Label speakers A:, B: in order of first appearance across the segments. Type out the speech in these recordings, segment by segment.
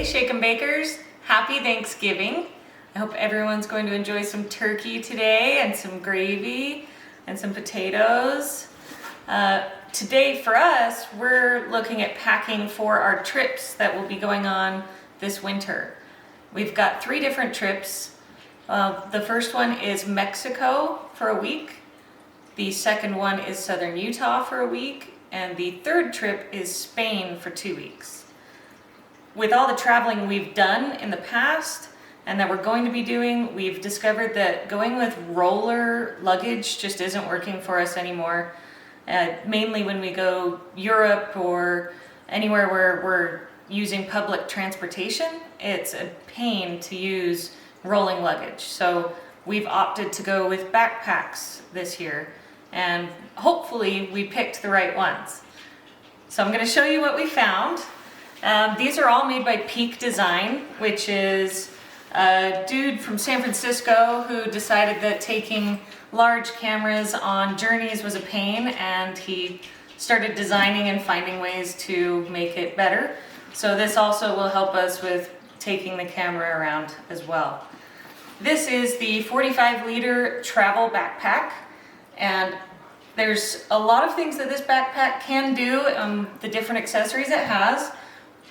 A: Hey Shake 'em Bakers, happy Thanksgiving. I hope everyone's going to enjoy some turkey today and some gravy and some potatoes. Today for us, we're looking at packing for our trips that will be going on this winter. We've got 3 different trips. The first one is Mexico for a week. The second one is Southern Utah for a week. And the third trip is Spain for 2 weeks. With all the traveling we've done in the past and that we're going to be doing, we've discovered that going with roller luggage just isn't working for us anymore. Mainly when we go Europe or anywhere where we're using public transportation, it's a pain to use rolling luggage. So we've opted to go with backpacks this year, and hopefully we picked the right ones. So I'm going to show you what we found. These are all made by Peak Design, which is a dude from San Francisco who decided that taking large cameras on journeys was a pain, and he started designing and finding ways to make it better. So this also will help us with taking the camera around as well. This is the 45-liter travel backpack, and there's a lot of things that this backpack can do, the different accessories it has.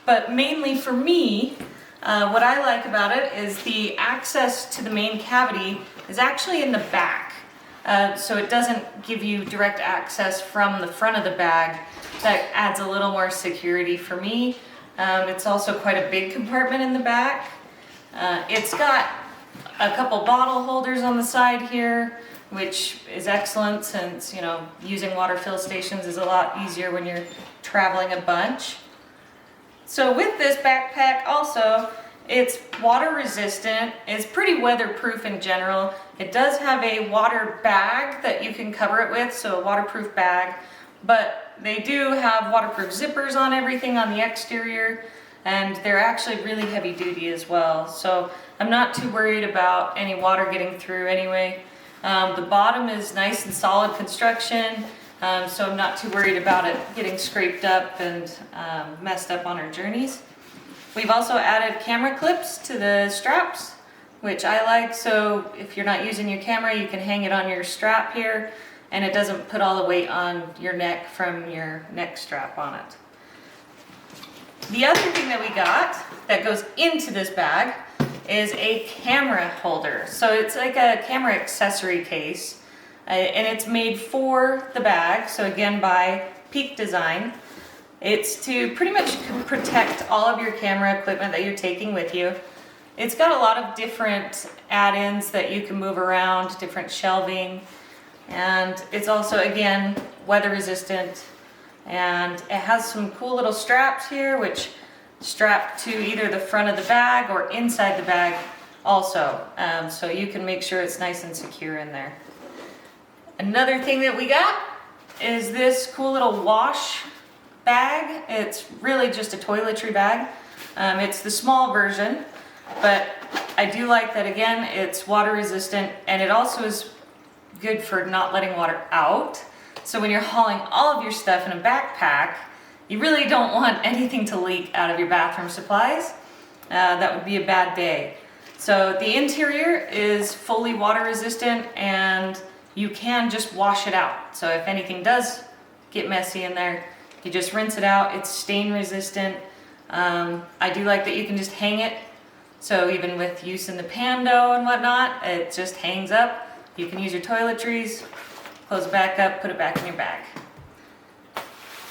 A: But mainly for me, what I like about it is the access to the main cavity is actually in the back. So it doesn't give you direct access from the front of the bag. That adds a little more security for me. It's also quite a big compartment in the back. It's got a couple bottle holders on the side here, which is excellent since, using water fill stations is a lot easier when you're traveling a bunch. So with this backpack also, it's water resistant, it's pretty weatherproof in general. It does have a water bag that you can cover it with, so a waterproof bag, but they do have waterproof zippers on everything on the exterior, and they're actually really heavy duty as well. So I'm not too worried about any water getting through anyway. The bottom is nice and solid construction. So I'm not too worried about it getting scraped up and messed up on our journeys. We've also added camera clips to the straps, which I like. So if you're not using your camera, you can hang it on your strap here, and it doesn't put all the weight on your neck from your neck strap on it. The other thing that we got that goes into this bag is a camera holder. So it's like a camera accessory case. And it's made for the bag, so again by Peak Design. It's to pretty much protect all of your camera equipment that you're taking with you. It's got a lot of different add-ins that you can move around, different shelving, and it's also, again, weather resistant. And it has some cool little straps here, which strap to either the front of the bag or inside the bag also. So you can make sure it's nice and secure in there. Another thing that we got is this cool little wash bag. It's really just a toiletry bag. It's the small version, but I do like that, again, it's water resistant, and it also is good for not letting water out. So when you're hauling all of your stuff in a backpack, you really don't want anything to leak out of your bathroom supplies. That would be a bad day. So the interior is fully water resistant, and you can just wash it out. So if anything does get messy in there, you just rinse it out. It's stain resistant. I do like that you can just hang it. So even with use in the Pando and whatnot, it just hangs up. You can use your toiletries, close it back up, put it back in your bag.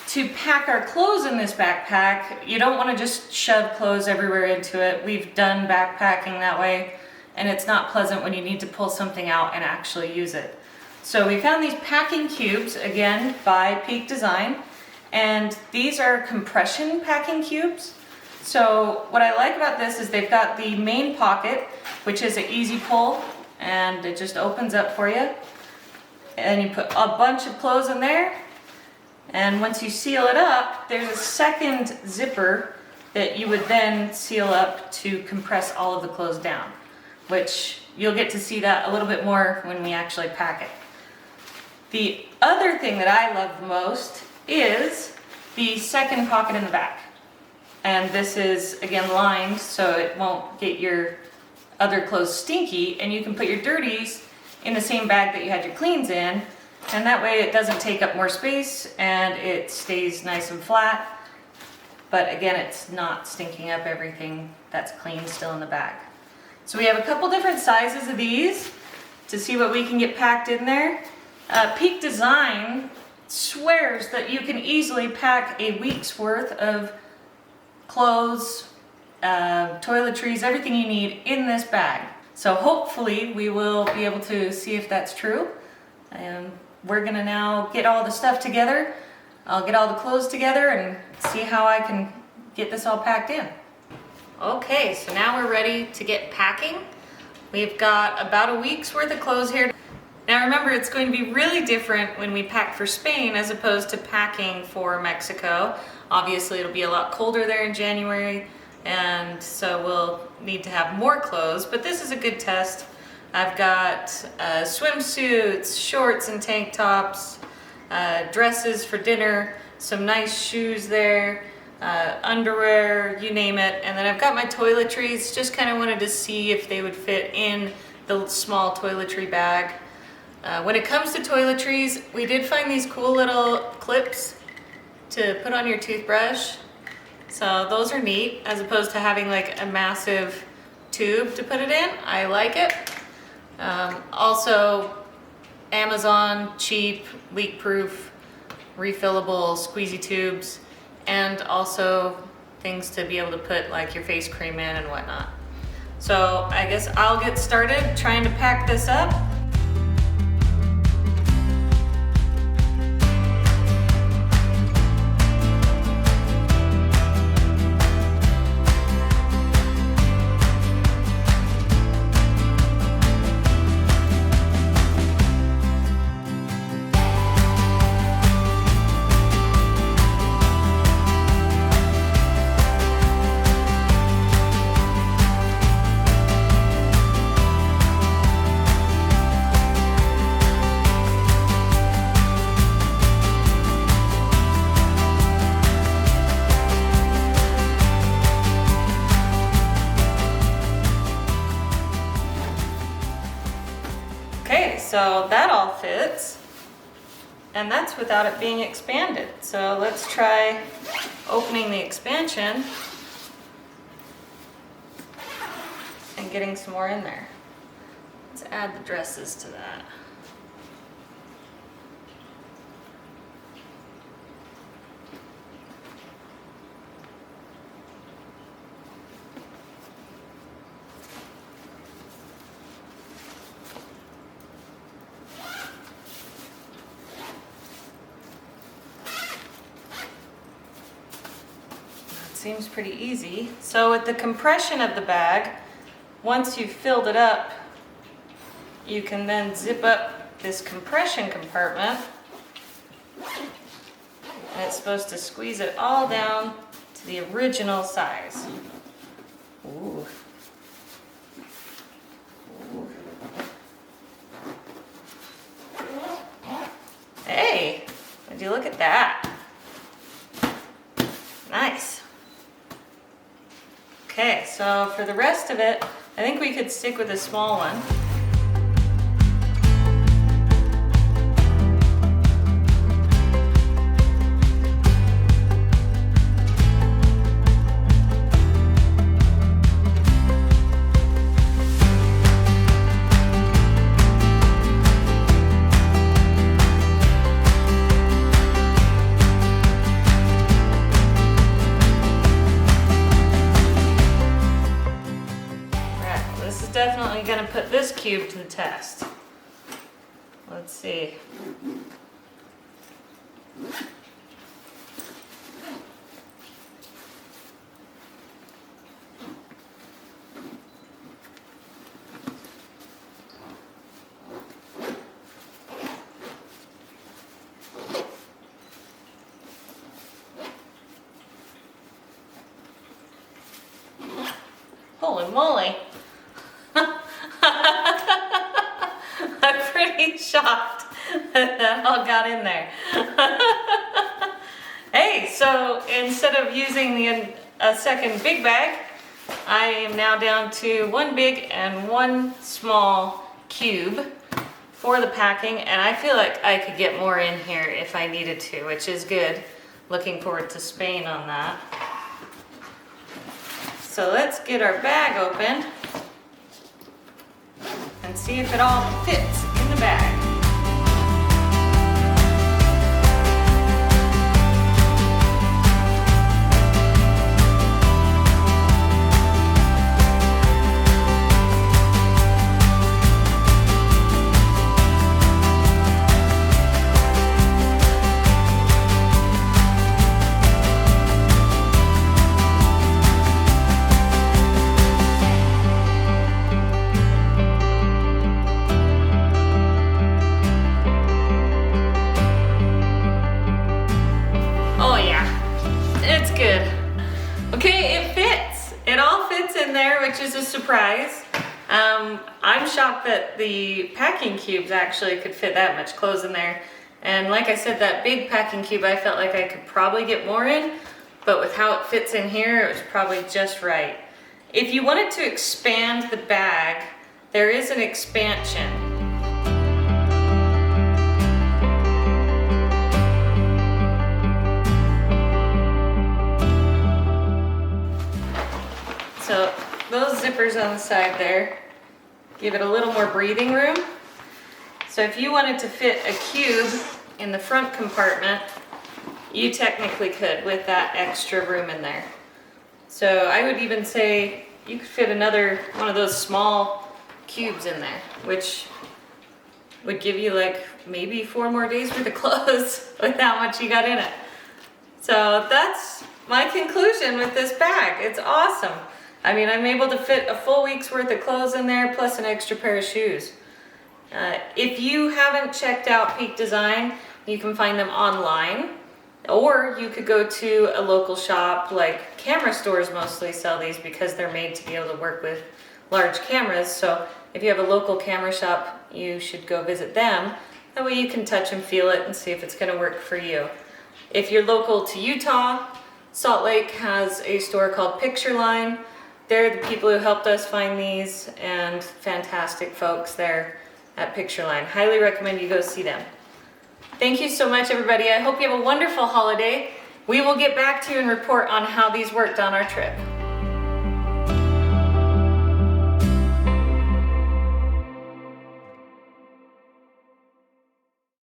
A: To pack our clothes in this backpack, you don't want to just shove clothes everywhere into it. We've done backpacking that way, and it's not pleasant when you need to pull something out and actually use it. So we found these packing cubes, again, by Peak Design, and these are compression packing cubes. So what I like about this is they've got the main pocket, which is an easy pull, and it just opens up for you. And you put a bunch of clothes in there, and once you seal it up, there's a second zipper that you would then seal up to compress all of the clothes down, which you'll get to see that a little bit more when we actually pack it. The other thing that I love the most is the second pocket in the back. And this is, again, lined so it won't get your other clothes stinky, and you can put your dirties in the same bag that you had your cleans in, and that way it doesn't take up more space and it stays nice and flat. But again, it's not stinking up everything that's clean still in the bag. So we have a couple different sizes of these to see what we can get packed in there. Peak Design swears that you can easily pack a week's worth of clothes, toiletries, everything you need in this bag. So hopefully we will be able to see if that's true. And we're gonna now get all the stuff together. I'll get all the clothes together and see how I can get this all packed in. Okay, so now we're ready to get packing. We've got about a week's worth of clothes here. Now remember, it's going to be really different when we pack for Spain as opposed to packing for Mexico. Obviously it'll be a lot colder there in January, and so we'll need to have more clothes, but this is a good test. I've got swimsuits, shorts and tank tops, dresses for dinner, some nice shoes there, underwear, you name it. And then I've got my toiletries, just kind of wanted to see if they would fit in the small toiletry bag. When it comes to toiletries, we did find these cool little clips to put on your toothbrush. So those are neat, as opposed to having like a massive tube to put it in. I like it. Also, Amazon, cheap, leak-proof, refillable squeezy tubes, and also things to be able to put like your face cream in and whatnot. So I guess I'll get started trying to pack this up. Okay, so that all fits, and that's without it being expanded. So let's try opening the expansion and getting some more in there. Let's add the dresses to that. Seems pretty easy. So with the compression of the bag, once you've filled it up, you can then zip up this compression compartment, and it's supposed to squeeze it all down to the original size. Ooh. Ooh. Hey, would you look at that? Nice. Okay, so for the rest of it, I think we could stick with a small one. Definitely going to put this cube to the test. Let's see. Holy moly. I'm pretty shocked that all got in there. Hey, so instead of using the a second big bag, I am now down to one big and one small cube for the packing, and I feel like I could get more in here if I needed to, which is good. Looking forward to Spain on that. So let's get our bag open and see if it all fits in the bag. Okay, it fits. It all fits in there, which is a surprise. I'm shocked that the packing cubes actually could fit that much clothes in there. And like I said, that big packing cube, I felt like I could probably get more in, but with how it fits in here, it was probably just right. If you wanted to expand the bag, there is an expansion. So those zippers on the side there give it a little more breathing room. So if you wanted to fit a cube in the front compartment, you technically could with that extra room in there. So I would even say you could fit another one of those small cubes in there, which would give you like maybe 4 more days worth of clothes with how much you got in it. So that's my conclusion with this bag. It's awesome. I mean, I'm able to fit a full week's worth of clothes in there plus an extra pair of shoes. If you haven't checked out Peak Design, you can find them online, or you could go to a local shop. Like camera stores mostly sell these because they're made to be able to work with large cameras. So if you have a local camera shop, you should go visit them. That way you can touch and feel it and see if it's going to work for you. If you're local to Utah, Salt Lake has a store called Picture Line. They're the people who helped us find these, and fantastic folks there at Picture Line. Highly recommend you go see them. Thank you so much, everybody. I hope you have a wonderful holiday. We will get back to you and report on how these worked on our trip.